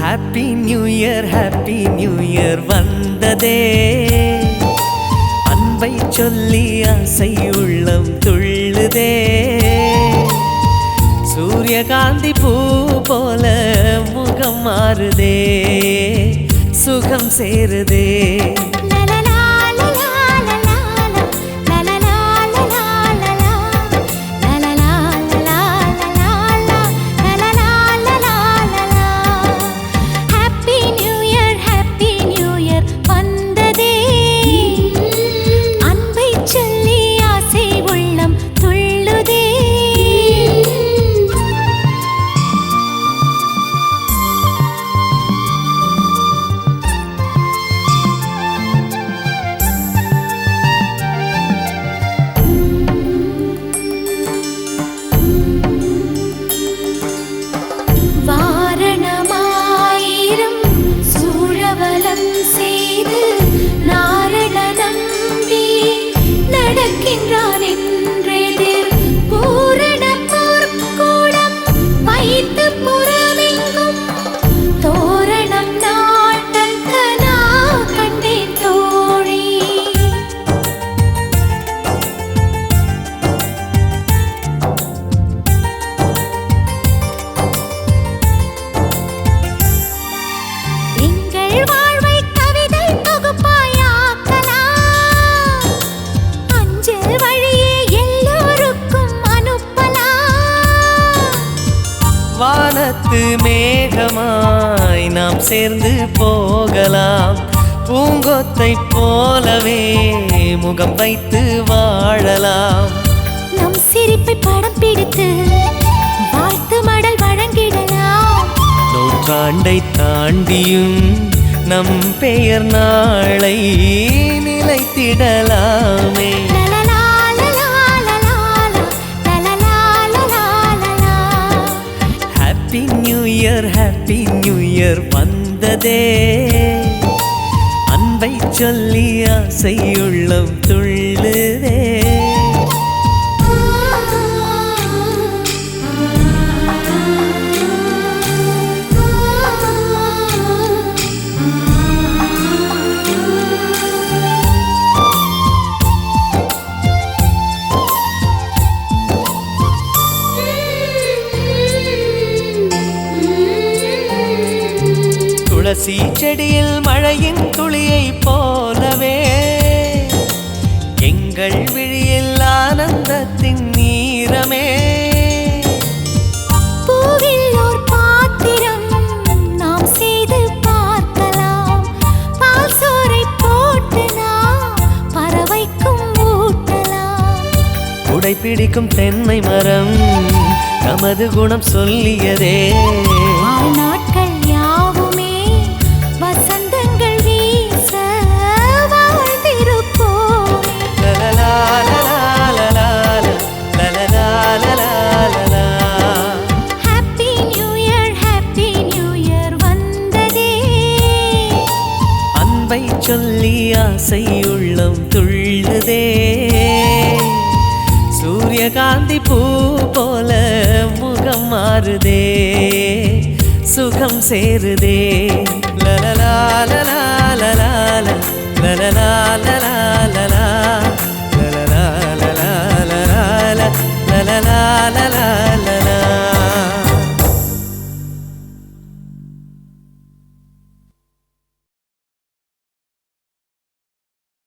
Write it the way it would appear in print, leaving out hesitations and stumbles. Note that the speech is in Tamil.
ஹாப்பி நியூ இயர் வந்ததே, அன்பை சொல்லி ஆசை உள்ளம் துள்ளுதே. சூரியகாந்தி பூ போல முகம் மாறுதே, சுகம் சேருதே. வானத்து மேகமாய் நாம் சேர்ந்து போகலாம், பூங்கொத்தை போலவே முகம் வைத்து வாழலாம். நம் சிரிப்பை படம் பிடித்து வாழ்த்து மடல் வழங்கிடலாம். நூற்றாண்டை தாண்டியும் நம் பெயர் நாளை நிலைத்திடலாமே. ஹாப்பி நியூ இயர் வந்ததே, அன்பை சொல்லி ஆசை உள்ளம் துள்ளுதே. துளசி செடியில் மழையின் துளியை போலவே எங்கள் விழியில் ஆனந்தத்தின் நீரமே. பூவில் ஓர் பாத்திரம் நாம் செய்து பார்க்கலாம், பால் சோறை போட்டு நாம் பறவைக்கும் ஊட்டலாம். உடை பிடிக்கும் தென்னை மரம் நமது குணம் சொல்லியதே. நாட்கள் யாவுமே வசந்தங்கள் வீச வாழ்ந்திருப்போமே. ஹாப்பி நியூ இயர் வந்ததே, அன்பை சொல்லி ஆசை உள்ளம் துள்ளுதே. சூரியகாந்தி பூ போல முகம் மாறுதே, சுகம் சேருதே. லலலா லலா லலா லலலா லலா லலா லலலா லலா லலா லலலா லலா.